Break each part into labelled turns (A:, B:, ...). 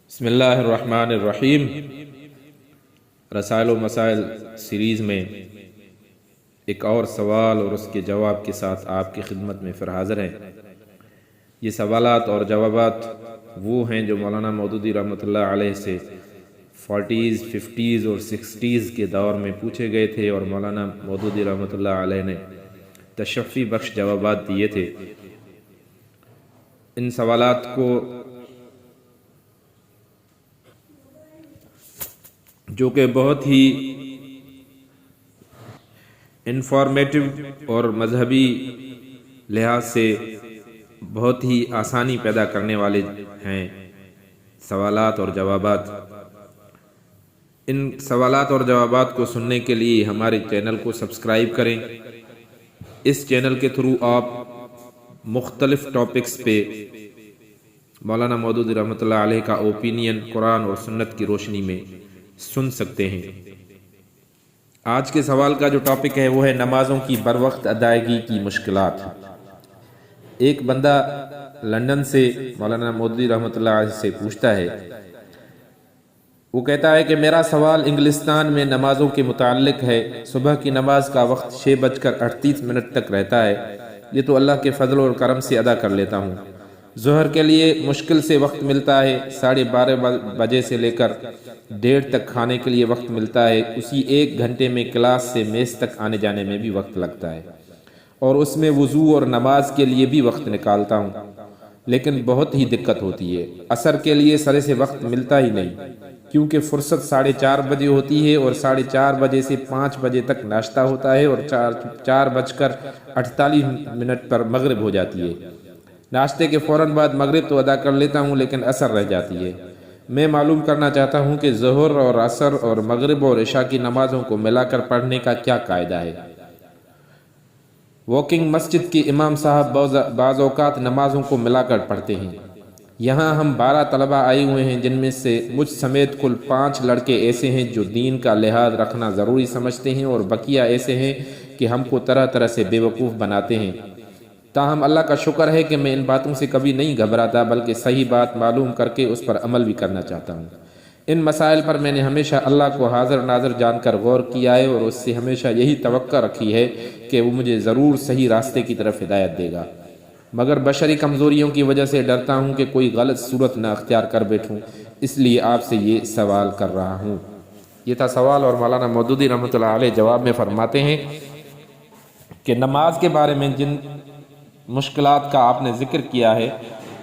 A: بسم اللہ الرحمن الرحیم۔ رسائل و مسائل سیریز میں ایک اور سوال اور اس کے جواب کے ساتھ آپ کی خدمت میں پھر حاضر ہیں۔ یہ سوالات اور جوابات وہ ہیں جو مولانا مودودی رحمۃ اللہ علیہ سے 40s 50s اور 60s کے دور میں پوچھے گئے تھے، اور مولانا مودودی رحمۃ اللہ علیہ نے تشفی بخش جوابات دیے تھے۔ ان سوالات کو جو کہ بہت ہی انفارمیٹو اور مذہبی لحاظ سے بہت ہی آسانی پیدا کرنے والے ہیں سوالات اور جوابات۔ ان سوالات اور جوابات کو سننے کے لیے ہمارے چینل کو سبسکرائب کریں۔ اس چینل کے تھرو آپ مختلف ٹاپکس پہ مولانا مودودی رحمۃ اللہ علیہ کا اوپینین قرآن اور سنت کی روشنی میں سن سکتے ہیں۔ آج کے سوال کا جو ٹاپک ہے وہ ہے نمازوں کی بروقت ادائیگی کی مشکلات۔ ایک بندہ لندن سے مولانا مودودی رحمۃ اللہ علیہ سے پوچھتا ہے، وہ کہتا ہے کہ میرا سوال انگلستان میں نمازوں کے متعلق ہے۔ صبح کی نماز کا وقت 6:38 تک رہتا ہے، یہ تو اللہ کے فضل اور کرم سے ادا کر لیتا ہوں۔ ظہر کے لیے مشکل سے وقت ملتا ہے، 12:30 بجے سے لے کر 1:30 تک کھانے کے لیے وقت ملتا ہے۔ اسی 1 گھنٹے میں کلاس سے میز تک آنے جانے میں بھی وقت لگتا ہے، اور اس میں وضو اور نماز کے لیے بھی وقت نکالتا ہوں، لیکن بہت ہی دقت ہوتی ہے۔ عصر کے لیے سرے سے وقت ملتا ہی نہیں، کیونکہ فرصت 4:30 بجے ہوتی ہے، اور 4:30 بجے سے 5 بجے تک ناشتہ ہوتا ہے، اور 4:48 پر مغرب ہو جاتی ہے۔ ناشتے کے فوراً بعد مغرب تو ادا کر لیتا ہوں، لیکن عصر رہ جاتی ہے۔ میں معلوم کرنا چاہتا ہوں کہ ظہر اور عصر اور مغرب اور عشاء کی نمازوں کو ملا کر پڑھنے کا کیا قاعدہ ہے؟ واکنگ مسجد کے امام صاحب بعض اوقات نمازوں کو ملا کر پڑھتے ہیں۔ یہاں ہم 12 طلبہ آئے ہوئے ہیں، جن میں سے مجھ سمیت کل 5 لڑکے ایسے ہیں جو دین کا لحاظ رکھنا ضروری سمجھتے ہیں، اور بقیہ ایسے ہیں کہ ہم کو طرح طرح سے بے وقوف بناتے ہیں۔ تاہم اللہ کا شکر ہے کہ میں ان باتوں سے کبھی نہیں گھبراتا، بلکہ صحیح بات معلوم کر کے اس پر عمل بھی کرنا چاہتا ہوں۔ ان مسائل پر میں نے ہمیشہ اللہ کو حاضر ناظر جان کر غور کیا ہے، اور اس سے ہمیشہ یہی توقع رکھی ہے کہ وہ مجھے ضرور صحیح راستے کی طرف ہدایت دے گا، مگر بشری کمزوریوں کی وجہ سے ڈرتا ہوں کہ کوئی غلط صورت نہ اختیار کر بیٹھوں، اس لیے آپ سے یہ سوال کر رہا ہوں۔ یہ تھا سوال، اور مولانا مودودی رحمۃ اللہ علیہ جواب میں فرماتے ہیں کہ نماز کے بارے میں جن مشکلات کا آپ نے ذکر کیا ہے،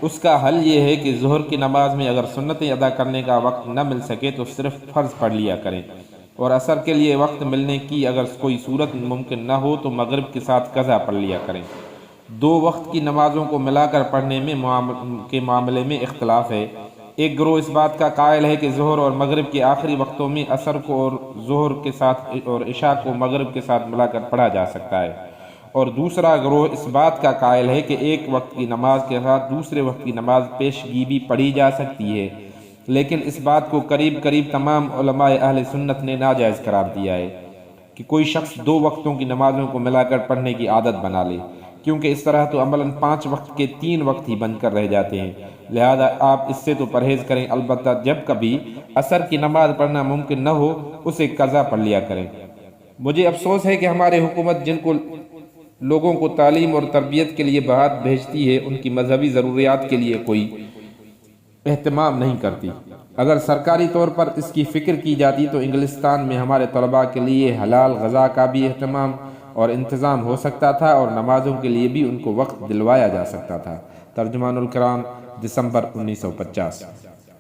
A: اس کا حل یہ ہے کہ ظہر کی نماز میں اگر سنتیں ادا کرنے کا وقت نہ مل سکے تو صرف فرض پڑھ لیا کریں، اور عصر کے لیے وقت ملنے کی اگر کوئی صورت ممکن نہ ہو تو مغرب کے ساتھ قضا پڑھ لیا کریں۔ 2 وقت کی نمازوں کو ملا کر پڑھنے میں کے معاملے میں اختلاف ہے۔ ایک گروہ اس بات کا قائل ہے کہ ظہر اور مغرب کے آخری وقتوں میں عصر کو اور ظہر کے ساتھ اور عشاء کو مغرب کے ساتھ ملا کر پڑھا جا سکتا ہے، اور دوسرا گروہ اس بات کا قائل ہے کہ ایک وقت کی نماز کے ساتھ دوسرے وقت کی نماز پیشگی بھی پڑھی جا سکتی ہے، لیکن اس بات کو قریب تمام علماء اہل سنت نے ناجائز قرار دیا ہے کہ کوئی شخص 2 وقتوں کی نمازوں کو ملا کر پڑھنے کی عادت بنا لے، کیونکہ اس طرح تو عملاً 5 وقت کے 3 وقت ہی بن کر رہ جاتے ہیں۔ لہذا آپ اس سے تو پرہیز کریں، البتہ جب کبھی عصر کی نماز پڑھنا ممکن نہ ہو اسے قضا پڑھ لیا کریں۔ مجھے افسوس ہے کہ ہماری حکومت جن کو لوگوں کو تعلیم اور تربیت کے لیے باہر بھیجتی ہے، ان کی مذہبی ضروریات کے لیے کوئی اہتمام نہیں کرتی۔ اگر سرکاری طور پر اس کی فکر کی جاتی تو انگلستان میں ہمارے طلباء کے لیے حلال غذا کا بھی اہتمام اور انتظام ہو سکتا تھا، اور نمازوں کے لیے بھی ان کو وقت دلوایا جا سکتا تھا۔ ترجمان الکرام، دسمبر 1950۔